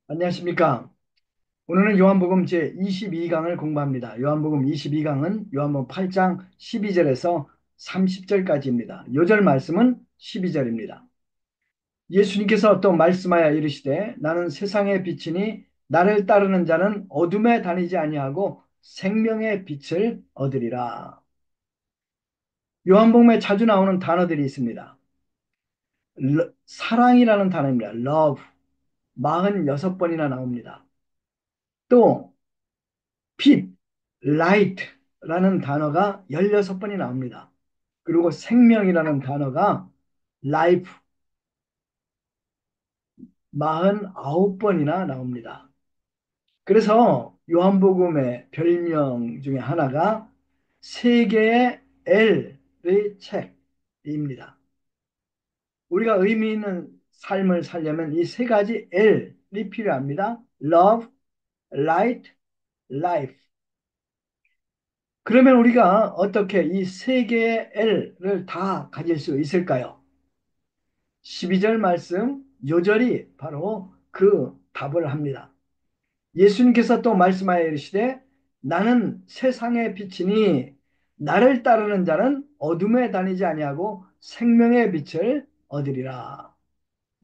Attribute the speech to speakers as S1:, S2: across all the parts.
S1: 안녕하십니까. 오늘은 요한복음 제22강을 공부합니다. 요한복음 22강은 요한복음 8장 12절에서 30절까지입니다. 요절 말씀은 12절입니다. 예수님께서 또 말씀하여 이르시되 나는 세상의 빛이니 나를 따르는 자는 어둠에 다니지 아니하고 생명의 빛을 얻으리라. 요한복음에 자주 나오는 단어들이 있습니다. 사랑이라는 단어입니다. love 46번이나 나옵니다. 또 빛, light라는 단어가 16번이 나옵니다. 그리고 생명이라는 단어가 life 49번이나 나옵니다. 그래서 요한복음의 별명 중에 하나가 세계의 L의 책입니다. 우리가 의미 있는 삶을 살려면 이 세 가지 L이 필요합니다. Love, Light, Life. 그러면 우리가 어떻게 이 세 개의 L을 다 가질 수 있을까요? 12절 말씀 요절이 바로 그 답을 합니다. 예수님께서 또 말씀하여 이르시되 나는 세상의 빛이니 나를 따르는 자는 어둠에 다니지 아니하고 생명의 빛을 얻으리라.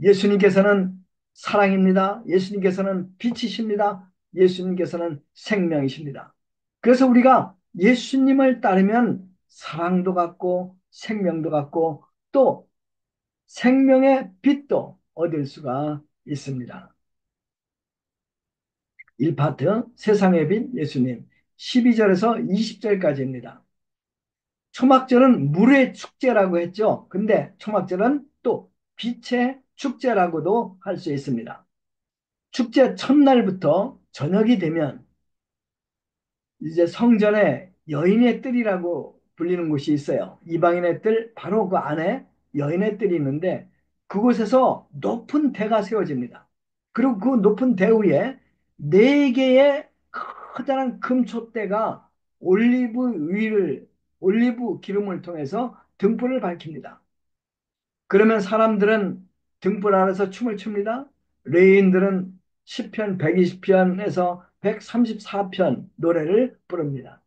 S1: 예수님께서는 사랑입니다. 예수님께서는 빛이십니다. 예수님께서는 생명이십니다. 그래서 우리가 예수님을 따르면 사랑도 갖고 생명도 갖고 또 생명의 빛도 얻을 수가 있습니다. 1파트 세상의 빛 예수님 12절에서 20절까지입니다. 초막절은 물의 축제라고 했죠. 근데 초막절은 또 빛의 축제라고도 할 수 있습니다. 축제 첫날부터 저녁이 되면 이제 성전에 여인의 뜰이라고 불리는 곳이 있어요. 이방인의 뜰 바로 그 안에 여인의 뜰이 있는데 그곳에서 높은 대가 세워집니다. 그리고 그 높은 대 위에 네 개의 커다란 금촛대가 올리브 기름을 통해서 등불을 밝힙니다. 그러면 사람들은 등불 아래서 춤을 춥니다. 레인들은 시편 120편에서 134편 노래를 부릅니다.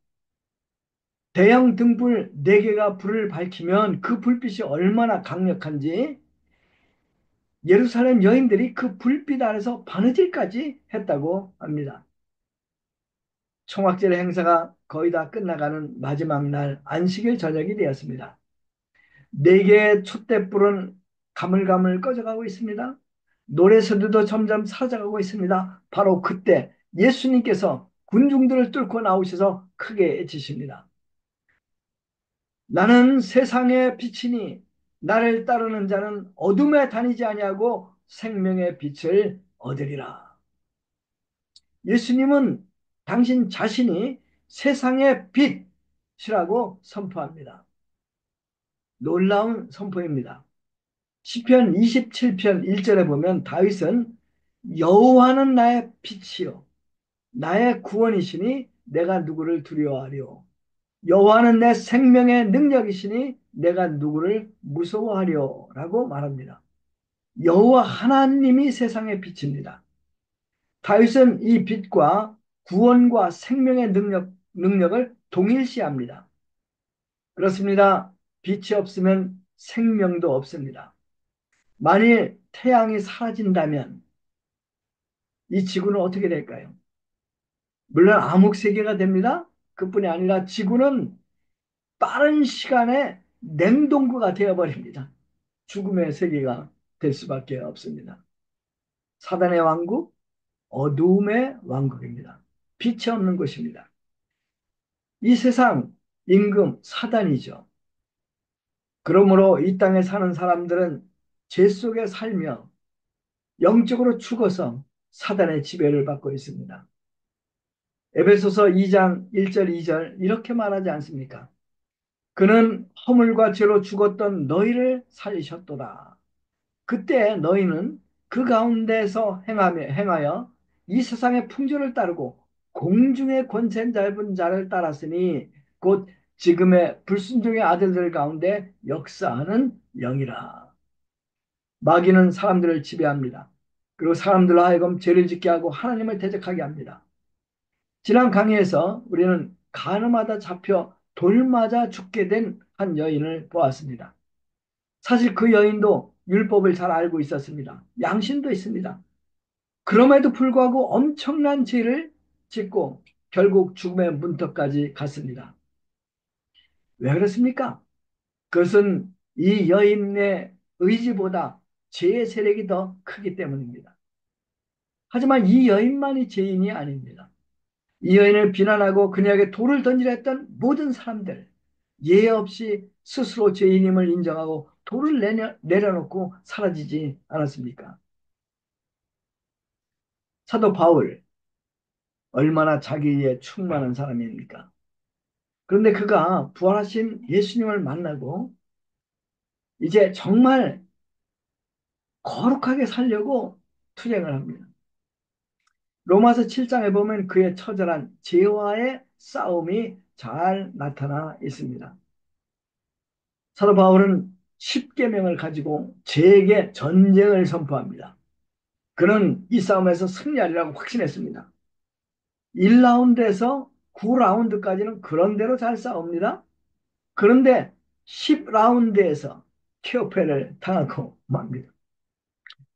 S1: 대형 등불 4개가 불을 밝히면 그 불빛이 얼마나 강력한지 예루살렘 여인들이 그 불빛 아래서 바느질까지 했다고 합니다. 총각절의 행사가 거의 다 끝나가는 마지막 날 안식일 저녁이 되었습니다. 4개의 촛대불은 가물가물 꺼져가고 있습니다. 노래소리도 점점 사라져가고 있습니다. 바로 그때 예수님께서 군중들을 뚫고 나오셔서 크게 외치십니다. 나는 세상의 빛이니 나를 따르는 자는 어둠에 다니지 아니하고 생명의 빛을 얻으리라. 예수님은 당신 자신이 세상의 빛이라고 선포합니다. 놀라운 선포입니다. 시편 27편 1절에 보면 다윗은 여호와는 나의 빛이요 나의 구원이시니 내가 누구를 두려워하리요. 여호와는 내 생명의 능력이시니 내가 누구를 무서워하리요 라고 말합니다. 여호와 하나님이 세상의 빛입니다. 다윗은 이 빛과 구원과 생명의 능력을 동일시합니다. 그렇습니다. 빛이 없으면 생명도 없습니다. 만일 태양이 사라진다면 이 지구는 어떻게 될까요? 물론 암흑세계가 됩니다. 그뿐이 아니라 지구는 빠른 시간에 냉동구가 되어버립니다. 죽음의 세계가 될 수밖에 없습니다. 사단의 왕국, 어두움의 왕국입니다. 빛이 없는 곳입니다. 이 세상 임금 사단이죠. 그러므로 이 땅에 사는 사람들은 죄 속에 살며 영적으로 죽어서 사단의 지배를 받고 있습니다. 에베소서 2장 1절 2절 이렇게 말하지 않습니까? 그는 허물과 죄로 죽었던 너희를 살리셨도다. 그때 너희는 그 가운데서 행하여 이 세상의 풍조를 따르고 공중의 권세 잡은 자를 따랐으니 곧 지금의 불순종의 아들들 가운데 역사하는 영이라. 마귀는 사람들을 지배합니다. 그리고 사람들로 하여금 죄를 짓게 하고 하나님을 대적하게 합니다. 지난 강의에서 우리는 간음하다 잡혀 돌 맞아 죽게 된 한 여인을 보았습니다. 사실 그 여인도 율법을 잘 알고 있었습니다. 양심도 있습니다. 그럼에도 불구하고 엄청난 죄를 짓고 결국 죽음의 문턱까지 갔습니다. 왜 그렇습니까? 그것은 이 여인의 의지보다 죄의 세력이 더 크기 때문입니다. 하지만 이 여인만이 죄인이 아닙니다. 이 여인을 비난하고 그녀에게 돌을 던지려 했던 모든 사람들, 예외 없이 스스로 죄인임을 인정하고 돌을 내려놓고 사라지지 않았습니까? 사도 바울, 얼마나 자기에 충만한 사람입니까? 그런데 그가 부활하신 예수님을 만나고 이제 정말 거룩하게 살려고 투쟁을 합니다. 로마서 7장에 보면 그의 처절한 죄와의 싸움이 잘 나타나 있습니다. 사도 바울은 십계명을 가지고 죄에게 전쟁을 선포합니다. 그는 이 싸움에서 승리하리라고 확신했습니다. 1라운드에서 9라운드까지는 그런대로 잘 싸웁니다. 그런데 10라운드에서 KO패를 당하고 맙니다.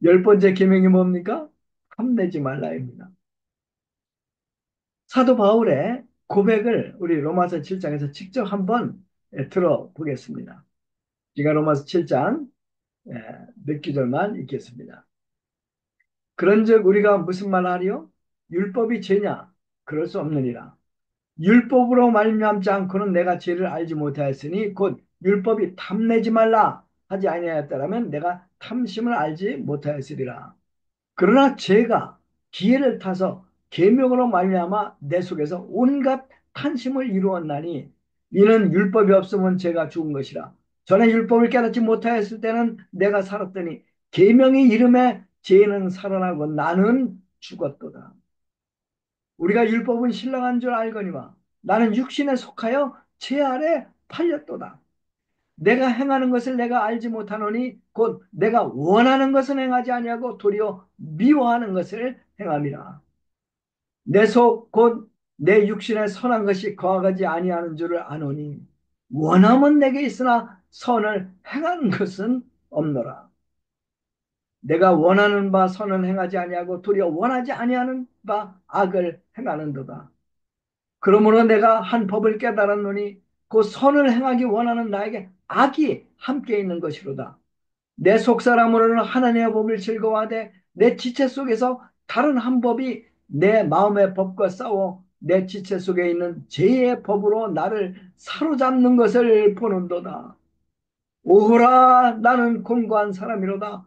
S1: 열 번째 계명이 뭡니까? 탐내지 말라입니다. 사도 바울의 고백을 우리 로마서 7장에서 직접 한번 들어보겠습니다. 제가 로마서 7장 몇 구절만 읽겠습니다. 그런즉 우리가 무슨 말 하리요? 율법이 죄냐? 그럴 수 없느니라. 율법으로 말미암지 않고는 내가 죄를 알지 못하였으니 곧 율법이 탐내지 말라 하지 아니하였다라면 내가 탐심을 알지 못하였으리라. 그러나 죄가 기회를 타서 계명으로 말미암아 내 속에서 온갖 탐심을 이루었나니 이는 율법이 없으면 죄가 죽은 것이라. 전에 율법을 깨닫지 못하였을 때는 내가 살았더니 계명이 이름에 죄는 살아나고 나는 죽었도다. 우리가 율법은 신령한 줄 알거니와 나는 육신에 속하여 죄 아래 팔렸도다. 내가 행하는 것을 내가 알지 못하노니 곧 내가 원하는 것은 행하지 아니하고 도리어 미워하는 것을 행함이라. 내 속 곧 내 육신에 선한 것이 거하지 아니하는 줄을 아노니 원함은 내게 있으나 선을 행하는 것은 없노라. 내가 원하는 바 선은 행하지 아니하고 도리어 원하지 아니하는 바 악을 행하는도다. 그러므로 내가 한 법을 깨달았노니 그 선을 행하기 원하는 나에게 악이 함께 있는 것이로다. 내 속사람으로는 하나님의 법을 즐거워하되 내 지체 속에서 다른 한 법이 내 마음의 법과 싸워 내 지체 속에 있는 죄의 법으로 나를 사로잡는 것을 보는도다. 오호라 나는 곤고한 사람이로다.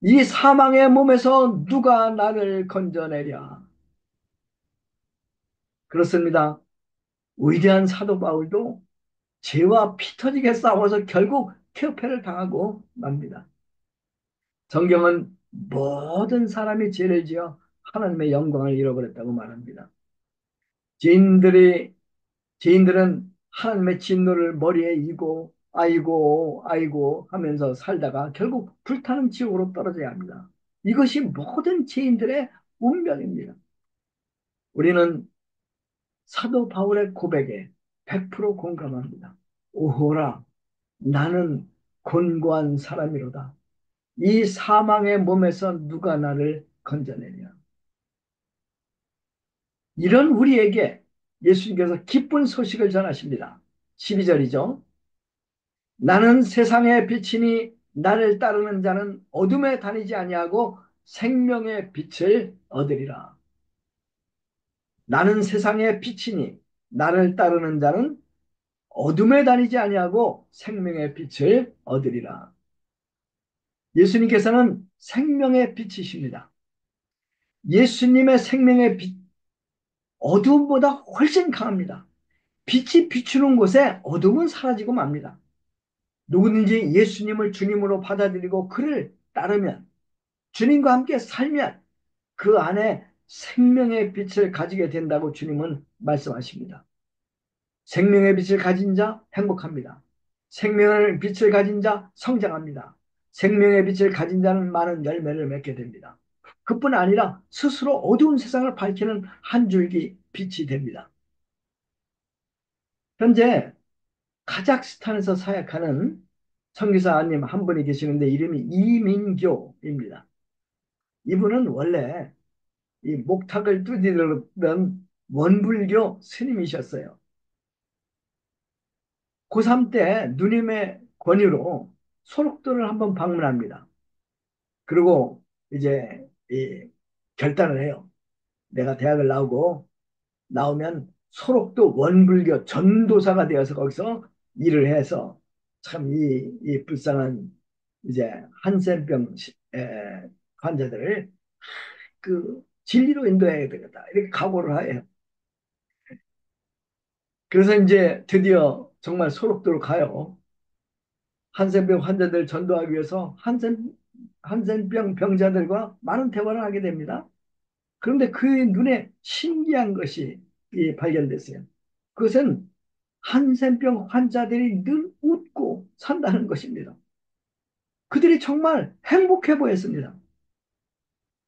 S1: 이 사망의 몸에서 누가 나를 건져내랴. 그렇습니다. 위대한 사도 바울도 죄와 피 터지게 싸워서 결국 폐업회를 당하고 맙니다. 성경은 모든 사람이 죄를 지어 하나님의 영광을 잃어버렸다고 말합니다. 죄인들이, 죄인들은 하나님의 진노를 머리에 이고 아이고 아이고 하면서 살다가 결국 불타는 지옥으로 떨어져야 합니다. 이것이 모든 죄인들의 운명입니다. 우리는 사도 바울의 고백에 100% 공감합니다. 오호라 나는 곤고한 사람이로다. 이 사망의 몸에서 누가 나를 건져내냐. 이런 우리에게 예수님께서 기쁜 소식을 전하십니다. 12절이죠. 나는 세상의 빛이니 나를 따르는 자는 어둠에 다니지 아니하고 생명의 빛을 얻으리라. 나는 세상의 빛이니 나를 따르는 자는 어둠에 다니지 아니하고 생명의 빛을 얻으리라. 예수님께서는 생명의 빛이십니다. 예수님의 생명의 빛, 어둠보다 훨씬 강합니다. 빛이 비추는 곳에 어둠은 사라지고 맙니다. 누구든지 예수님을 주님으로 받아들이고 그를 따르면, 주님과 함께 살면 그 안에 생명의 빛을 가지게 된다고 주님은 말씀하십니다. 생명의 빛을 가진 자 행복합니다. 생명의 빛을 가진 자 성장합니다. 생명의 빛을 가진 자는 많은 열매를 맺게 됩니다. 그뿐 아니라 스스로 어두운 세상을 밝히는 한 줄기 빛이 됩니다. 현재 카자흐스탄에서 사역하는 선교사님 한 분이 계시는데 이름이 이민교입니다. 이분은 원래 이 목탁을 두드리던 원불교 스님이셨어요. 고3 때 누님의 권유로 소록도를 한번 방문합니다. 그리고 이제 이 결단을 해요. 내가 대학을 나오면 소록도 원불교 전도사가 되어서 거기서 일을 해서 참 이 불쌍한 이제 한센병 환자들을 그 진리로 인도해야 되겠다. 이렇게 각오를 해요. 그래서 이제 드디어 정말 소록도로 가요. 한센병 환자들 전도하기 위해서 한센병 병자들과 많은 대화를 하게 됩니다. 그런데 그의 눈에 신기한 것이 발견됐어요. 그것은 한센병 환자들이 늘 웃고 산다는 것입니다. 그들이 정말 행복해 보였습니다.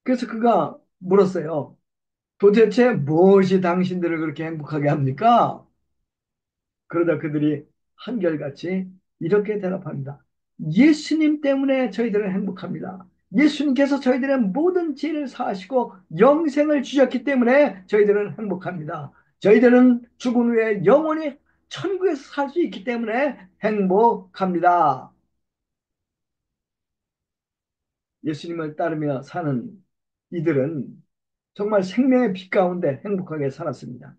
S1: 그래서 그가 물었어요. 도대체 무엇이 당신들을 그렇게 행복하게 합니까? 그러다 그들이 한결같이 이렇게 대답합니다. 예수님 때문에 저희들은 행복합니다. 예수님께서 저희들의 모든 죄를 사하시고 영생을 주셨기 때문에 저희들은 행복합니다. 저희들은 죽은 후에 영원히 천국에서 살 수 있기 때문에 행복합니다. 예수님을 따르며 사는 이들은 정말 생명의 빛 가운데 행복하게 살았습니다.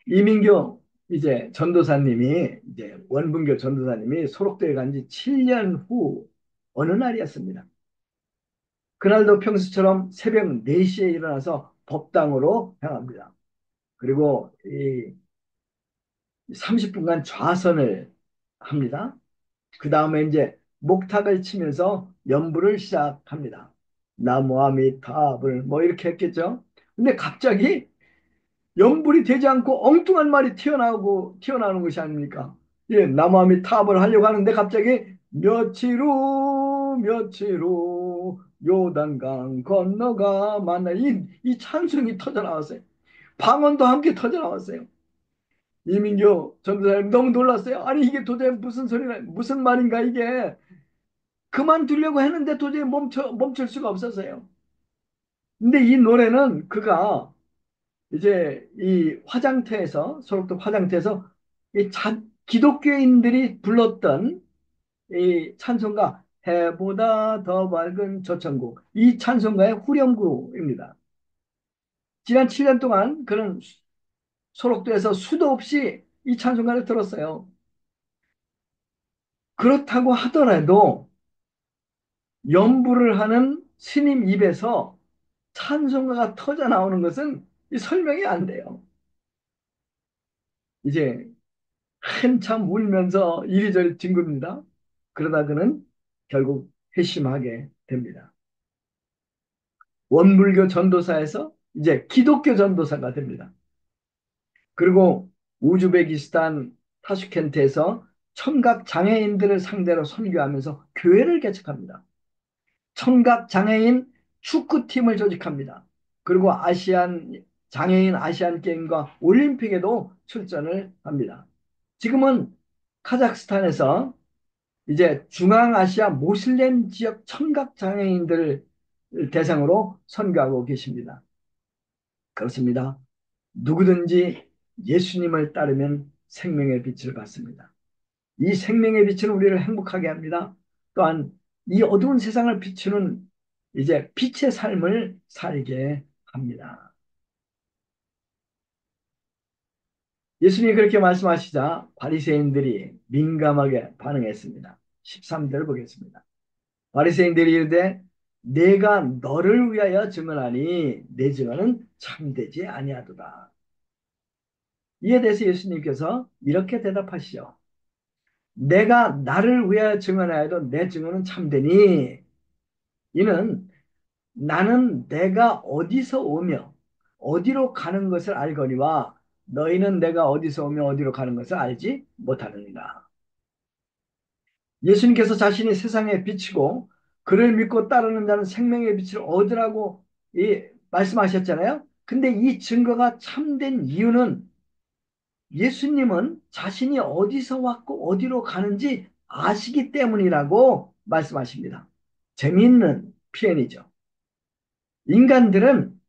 S1: 이민교 이제 전도사님이 이제 원분교 전도사님이 소록도에 간 지 7년 후 어느 날이었습니다. 그날도 평소처럼 새벽 4시에 일어나서 법당으로 향합니다. 그리고 이 30분간 좌선을 합니다. 그 다음에 이제 목탁을 치면서 연부를 시작합니다. 나무아미타불 뭐 이렇게 했겠죠. 근데 갑자기 염불이 되지 않고 엉뚱한 말이 튀어나오는 것이 아닙니까? 예, 나무아미 타압을 하려고 하는데 갑자기 며칠 후 요단강 건너가 만나 이 찬송이 터져 나왔어요. 방언도 함께 터져 나왔어요. 이민교 전도사님 너무 놀랐어요. 아니 이게 도대체 무슨 소리가 무슨 말인가 이게 그만두려고 했는데 도저히 멈출 수가 없었어요. 근데 이 노래는 그가 이제 이 화장터에서 소록도 화장터에서 기독교인들이 불렀던 이 찬송가 해보다 더 밝은 저천국 이 찬송가의 후렴구입니다. 지난 7년 동안 그는 소록도에서 수도 없이 이 찬송가를 들었어요. 그렇다고 하더라도 연부를 하는 스님 입에서 찬송가가 터져 나오는 것은 설명이 안 돼요. 이제 한참 울면서 이리저리 뒹굽니다. 그러다 그는 결국 회심하게 됩니다. 원불교 전도사에서 이제 기독교 전도사가 됩니다. 그리고 우즈베키스탄 타슈켄트에서 청각 장애인들을 상대로 선교하면서 교회를 개척합니다. 청각 장애인 축구팀을 조직합니다. 그리고 장애인 아시안 게임과 올림픽에도 출전을 합니다. 지금은 카자흐스탄에서 이제 중앙아시아 모슬렘 지역 청각 장애인들을 대상으로 선교하고 계십니다. 그렇습니다. 누구든지 예수님을 따르면 생명의 빛을 받습니다. 이 생명의 빛은 우리를 행복하게 합니다. 또한 이 어두운 세상을 비추는 이제 빛의 삶을 살게 합니다. 예수님이 그렇게 말씀하시자 바리새인들이 민감하게 반응했습니다. 13절을 보겠습니다. 바리새인들이 이르되 내가 너를 위하여 증언하니 내 증언은 참되지 아니하도다. 이에 대해서 예수님께서 이렇게 대답하시죠. 내가 나를 위하여 증언하여도 내 증언은 참되니 이는 나는 내가 어디서 오며 어디로 가는 것을 알거니와 너희는 내가 어디서 오며 어디로 가는 것을 알지 못하느니라. 예수님께서 자신이 세상에 비치고 그를 믿고 따르는 자는 생명의 빛을 얻으라고 말씀하셨잖아요. 근데 이 증거가 참된 이유는 예수님은 자신이 어디서 왔고 어디로 가는지 아시기 때문이라고 말씀하십니다. 재미있는 표현이죠. 인간들은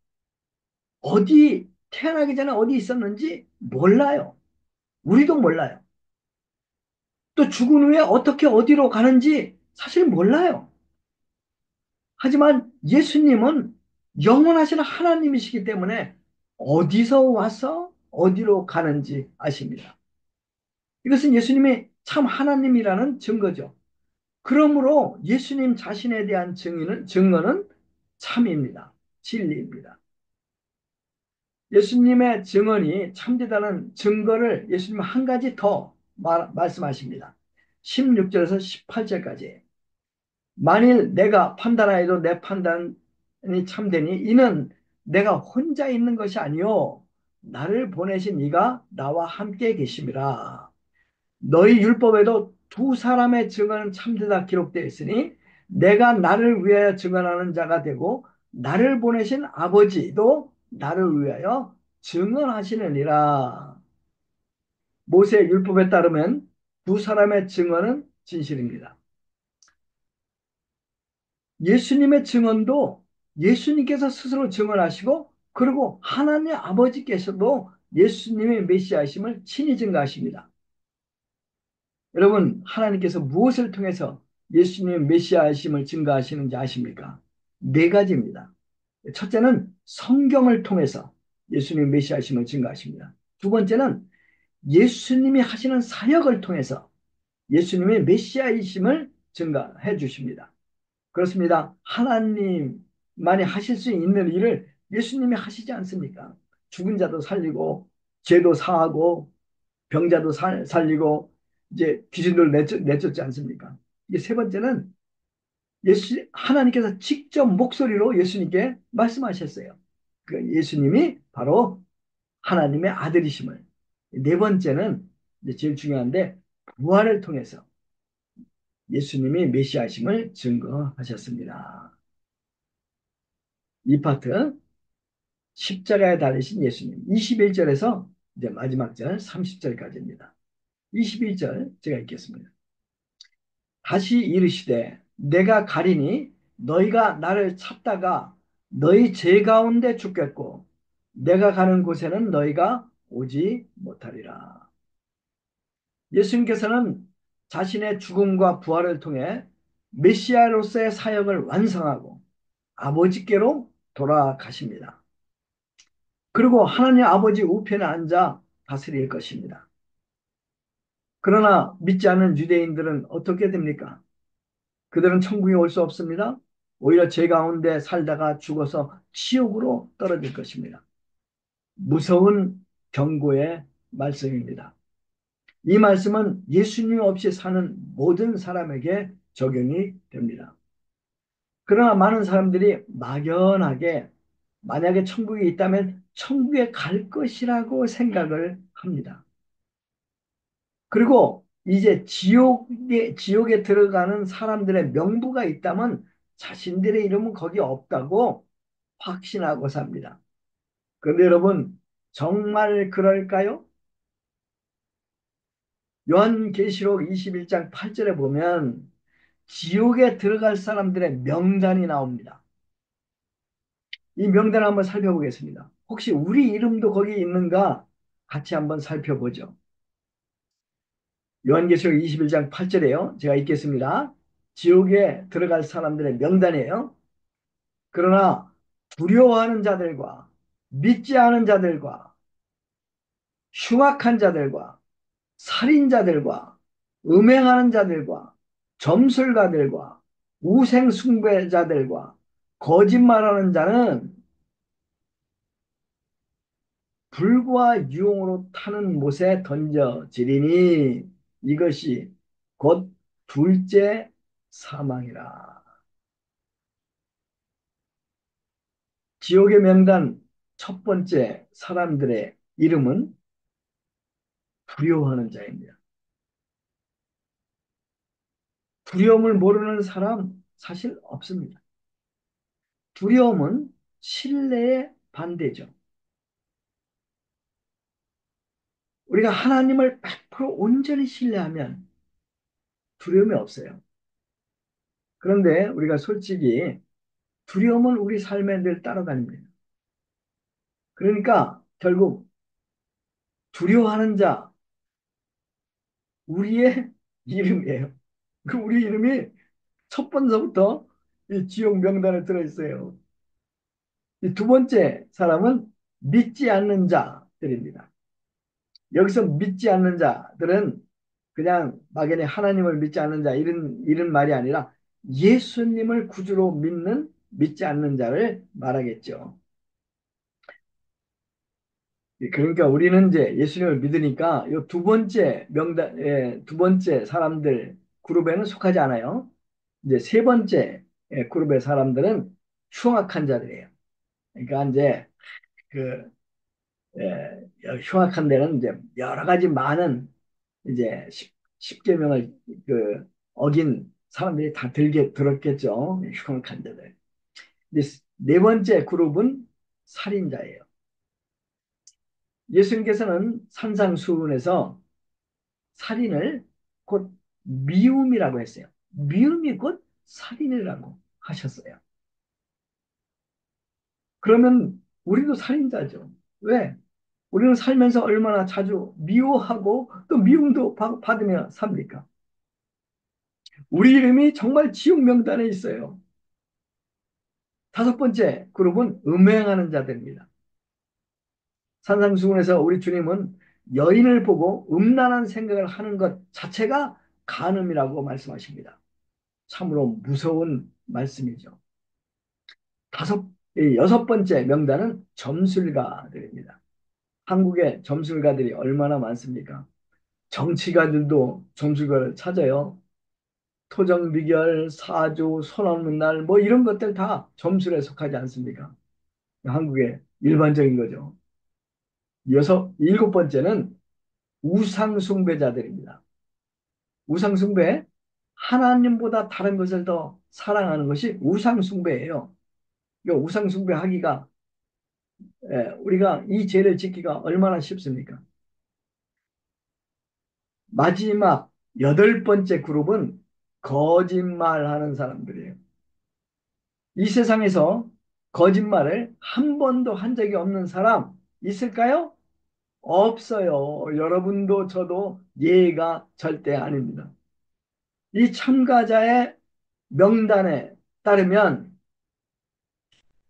S1: 태어나기 전에 어디 있었는지 몰라요. 우리도 몰라요. 또 죽은 후에 어떻게 어디로 가는지 사실 몰라요. 하지만 예수님은 영원하신 하나님이시기 때문에 어디서 와서 어디로 가는지 아십니다. 이것은 예수님이 참 하나님이라는 증거죠. 그러므로 예수님 자신에 대한 증거는 참입니다. 진리입니다. 예수님의 증언이 참되다는 증거를 예수님은 한 가지 더 말씀하십니다. 16절에서 18절까지. 만일 내가 판단하여도 내 판단이 참되니 이는 내가 혼자 있는 것이 아니요 나를 보내신 이가 나와 함께 계심이라. 너희 율법에도 두 사람의 증언은 참되다 기록되어 있으니 내가 나를 위하여 증언하는 자가 되고 나를 보내신 아버지도 나를 위하여 증언하시느니라. 모세 율법에 따르면 두 사람의 증언은 진실입니다. 예수님의 증언도 예수님께서 스스로 증언하시고 그리고 하나님 아버지께서도 예수님의 메시아이심을 친히 증거하십니다. 여러분, 하나님께서 무엇을 통해서 예수님의 메시아이심을 증거하시는지 아십니까? 네 가지입니다. 첫째는 성경을 통해서 예수님의 메시아이심을 증거하십니다. 두 번째는 예수님이 하시는 사역을 통해서 예수님의 메시아이심을 증거해 주십니다. 그렇습니다. 하나님만이 하실 수 있는 일을 예수님이 하시지 않습니까? 죽은 자도 살리고 죄도 사하고 병자도 살리고 이제 귀신들 내쫓지 않습니까? 이게 세 번째는 하나님께서 직접 목소리로 예수님께 말씀하셨어요. 그 예수님이 바로 하나님의 아들이심을. 네 번째는 이제 제일 중요한데 부활을 통해서 예수님이 메시아심을 증거하셨습니다. 이 파트 십자가에 달리신 예수님 21절에서 이제 마지막 절 30절까지입니다. 21절 제가 읽겠습니다. 다시 이르시되 내가 가리니 너희가 나를 찾다가 너희 죄 가운데 죽겠고 내가 가는 곳에는 너희가 오지 못하리라. 예수님께서는 자신의 죽음과 부활을 통해 메시아로서의 사역을 완성하고 아버지께로 돌아가십니다. 그리고 하나님 아버지 우편에 앉아 다스릴 것입니다. 그러나 믿지 않는 유대인들은 어떻게 됩니까? 그들은 천국에 올 수 없습니다. 오히려 죄 가운데 살다가 죽어서 지옥으로 떨어질 것입니다. 무서운 경고의 말씀입니다. 이 말씀은 예수님 없이 사는 모든 사람에게 적용이 됩니다. 그러나 많은 사람들이 막연하게 만약에 천국이 있다면 천국에 갈 것이라고 생각을 합니다. 그리고 이제 지옥에 들어가는 사람들의 명부가 있다면 자신들의 이름은 거기 없다고 확신하고 삽니다. 그런데 여러분, 정말 그럴까요? 요한계시록 21장 8절에 보면 지옥에 들어갈 사람들의 명단이 나옵니다. 이 명단을 한번 살펴보겠습니다. 혹시 우리 이름도 거기 있는가 같이 한번 살펴보죠. 요한계시록 21장 8절에요. 제가 읽겠습니다. 지옥에 들어갈 사람들의 명단이에요. 그러나 두려워하는 자들과 믿지 않은 자들과 흉악한 자들과 살인자들과 음행하는 자들과 점술가들과 우생숭배자들과 거짓말하는 자는 불과 유황으로 타는 못에 던져지리니 이것이 곧 둘째 사망이라. 지옥의 명단 첫 번째 사람들의 이름은 두려워하는 자입니다. 두려움을 모르는 사람, 사실 없습니다. 두려움은 신뢰의 반대죠. 우리가 하나님을 100% 온전히 신뢰하면 두려움이 없어요. 그런데 우리가 솔직히 두려움은 우리 삶에 늘 따라다닙니다. 그러니까 결국 두려워하는 자, 우리의 이름이에요. 그 우리 이름이 첫 번째부터 이 지옥 명단에 들어있어요. 이 두 번째 사람은 믿지 않는 자들입니다. 여기서 믿지 않는 자들은 그냥 막연히 하나님을 믿지 않는 자 이런 말이 아니라 예수님을 구주로 믿지 않는 자를 말하겠죠. 그러니까 우리는 이제 예수님을 믿으니까 이 두 번째 두 번째 사람들 그룹에는 속하지 않아요. 이제 세 번째 그룹의 사람들은 흉악한 자들이에요. 그러니까 이제 그 흉악한 데는 이제 여러 가지 많은 이제 십계명을 그 어긴 사람들이 다 들었겠죠. 흉악한 자들. 이제 네 번째 그룹은 살인자예요. 예수님께서는 산상수훈에서 살인을 곧 미움이라고 했어요. 미움이 곧 살인이라고 하셨어요. 그러면 우리도 살인자죠. 왜? 우리는 살면서 얼마나 자주 미워하고 또 미움도 받으며 삽니까? 우리 이름이 정말 지옥 명단에 있어요. 다섯 번째 그룹은 음행하는 자들입니다. 산상수훈에서 우리 주님은 여인을 보고 음란한 생각을 하는 것 자체가 간음이라고 말씀하십니다. 참으로 무서운 말씀이죠. 여섯 번째 명단은 점술가들입니다. 한국의 점술가들이 얼마나 많습니까? 정치가들도 점술가를 찾아요. 토정비결, 사주, 손 없는 날, 뭐 이런 것들 다 점술에 속하지 않습니까? 한국의 일반적인 거죠. 일곱 번째는 우상숭배자들입니다. 우상숭배, 하나님보다 다른 것을 더 사랑하는 것이 우상숭배예요. 이 우상숭배하기가 우리가 이 죄를 짓기가 얼마나 쉽습니까? 마지막 여덟 번째 그룹은 거짓말하는 사람들이에요. 이 세상에서 거짓말을 한 번도 한 적이 없는 사람 있을까요? 없어요. 여러분도 저도 예가 절대 아닙니다. 이 참가자의 명단에 따르면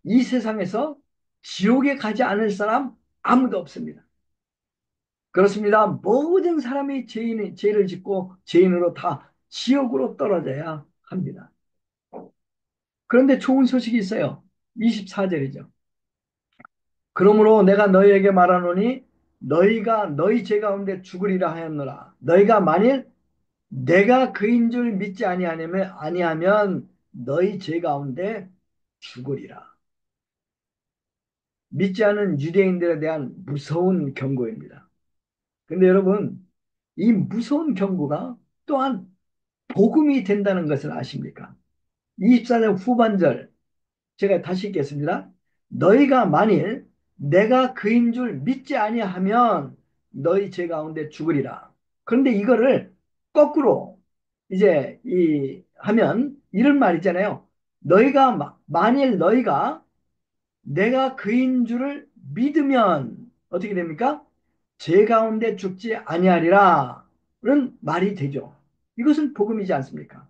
S1: 이 세상에서 지옥에 가지 않을 사람 아무도 없습니다. 그렇습니다. 모든 사람이 죄를 짓고 죄인으로 다 지옥으로 떨어져야 합니다. 그런데 좋은 소식이 있어요. 24절이죠. 그러므로 내가 너희에게 말하노니 너희가 너희 죄 가운데 죽으리라 하였노라. 너희가 만일 내가 그인 줄 믿지 아니하면 너희 죄 가운데 죽으리라. 믿지 않은 유대인들에 대한 무서운 경고입니다. 근데 여러분, 이 무서운 경고가 또한 복음이 된다는 것을 아십니까? 24절 후반절 제가 다시 읽겠습니다. 너희가 만일 내가 그인 줄 믿지 아니하면 너희 죄 가운데 죽으리라. 그런데 이거를 거꾸로 이제 하면 이런 말이잖아요. 만일 너희가 내가 그인 줄을 믿으면 어떻게 됩니까? 죄 가운데 죽지 아니하리라는 말이 되죠. 이것은 복음이지 않습니까?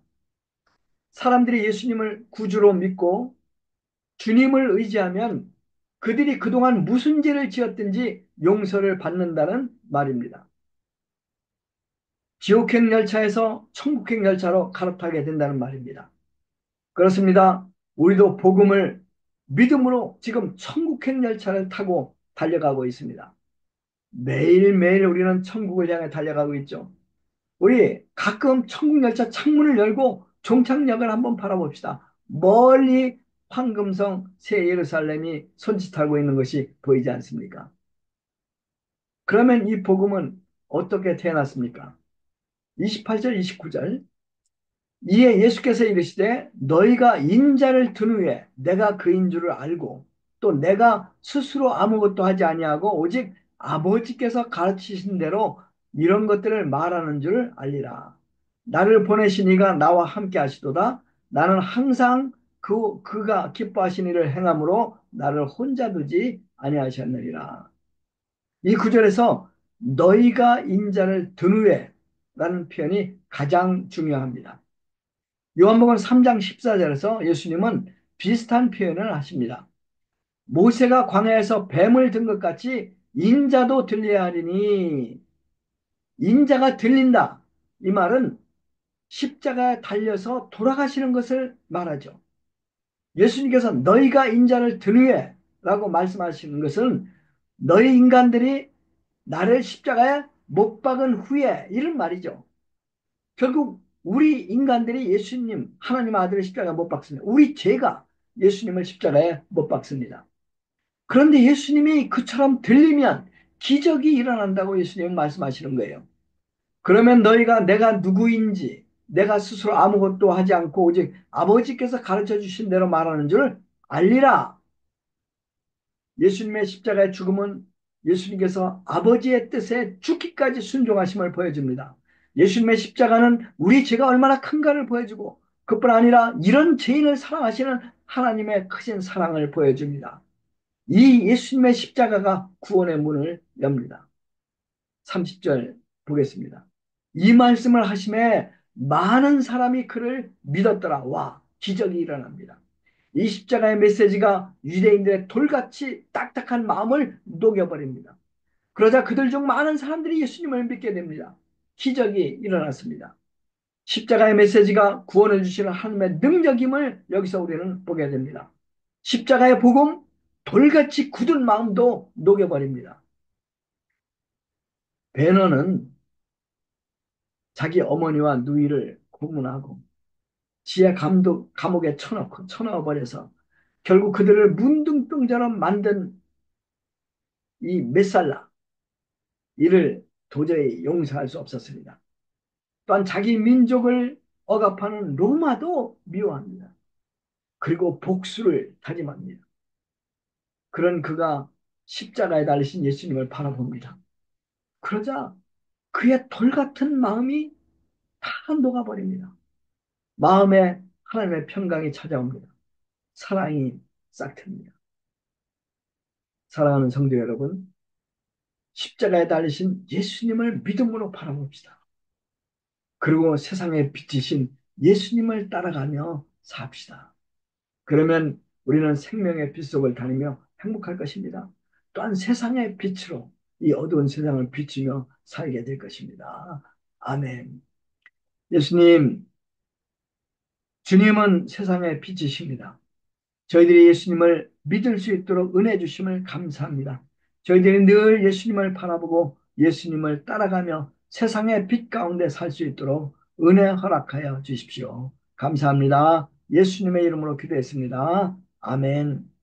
S1: 사람들이 예수님을 구주로 믿고 주님을 의지하면 그들이 그동안 무슨 죄를 지었든지 용서를 받는다는 말입니다. 지옥행 열차에서 천국행 열차로 갈아타게 된다는 말입니다. 그렇습니다. 우리도 복음을 믿음으로 지금 천국행 열차를 타고 달려가고 있습니다. 매일매일 우리는 천국을 향해 달려가고 있죠. 우리 가끔 천국 열차 창문을 열고 종착역을 한번 바라봅시다. 멀리 황금성 새 예루살렘이 손짓하고 있는 것이 보이지 않습니까? 그러면 이 복음은 어떻게 태어났습니까? 28절, 29절 이에 예수께서 이르시되 너희가 인자를 든 후에 내가 그인 줄을 알고 또 내가 스스로 아무것도 하지 아니하고 오직 아버지께서 가르치신 대로 이런 것들을 말하는 줄 알리라. 나를 보내신 이가 나와 함께 하시도다. 나는 항상 그가 기뻐하신 일을 행함으로 나를 혼자 두지 아니하셨느니라. 이 구절에서 너희가 인자를 든 후에 라는 표현이 가장 중요합니다. 요한복음 3장 14절에서 예수님은 비슷한 표현을 하십니다. 모세가 광야에서 뱀을 든 것 같이 인자도 들려야 하리니 인자가 들린다. 이 말은 십자가에 달려서 돌아가시는 것을 말하죠. 예수님께서 너희가 인자를 든 후에 라고 말씀하시는 것은 너희 인간들이 나를 십자가에 못 박은 후에 이런 말이죠. 결국 우리 인간들이 예수님 하나님 아들을 십자가에 못 박습니다. 우리 죄가 예수님을 십자가에 못 박습니다. 그런데 예수님이 그처럼 들리면 기적이 일어난다고 예수님은 말씀하시는 거예요. 그러면 너희가 내가 누구인지 내가 스스로 아무것도 하지 않고 오직 아버지께서 가르쳐 주신 대로 말하는 줄 알리라. 예수님의 십자가의 죽음은 예수님께서 아버지의 뜻에 죽기까지 순종하심을 보여줍니다. 예수님의 십자가는 우리 죄가 얼마나 큰가를 보여주고 그뿐 아니라 이런 죄인을 사랑하시는 하나님의 크신 사랑을 보여줍니다. 이 예수님의 십자가가 구원의 문을 엽니다. 30절 보겠습니다. 이 말씀을 하심에 많은 사람이 그를 믿었더라. 와, 기적이 일어납니다. 이 십자가의 메시지가 유대인들의 돌같이 딱딱한 마음을 녹여버립니다. 그러자 그들 중 많은 사람들이 예수님을 믿게 됩니다. 기적이 일어났습니다. 십자가의 메시지가 구원을 주시는 하나님의 능력임을 여기서 우리는 보게 됩니다. 십자가의 복음, 돌같이 굳은 마음도 녹여버립니다. 베너는 자기 어머니와 누이를 고문하고 지하 감옥에 쳐넣어버려서 결국 그들을 문둥병처럼 만든 이 메살라 이를 도저히 용서할 수 없었습니다. 또한 자기 민족을 억압하는 로마도 미워합니다. 그리고 복수를 다짐합니다. 그런 그가 십자가에 달리신 예수님을 바라봅니다. 그러자 그의 돌같은 마음이 다 녹아버립니다. 마음에 하나님의 평강이 찾아옵니다. 사랑이 싹 틉니다. 사랑하는 성도 여러분, 십자가에 달리신 예수님을 믿음으로 바라봅시다. 그리고 세상에 비치신 예수님을 따라가며 삽시다. 그러면 우리는 생명의 빛 속을 다니며 행복할 것입니다. 또한 세상의 빛으로 이 어두운 세상을 비추며 살게 될 것입니다. 아멘. 예수님, 주님은 세상의 빛이십니다. 저희들이 예수님을 믿을 수 있도록 은혜 주심을 감사합니다. 저희들이 늘 예수님을 바라보고 예수님을 따라가며 세상의 빛 가운데 살 수 있도록 은혜 허락하여 주십시오. 감사합니다. 예수님의 이름으로 기도했습니다. 아멘.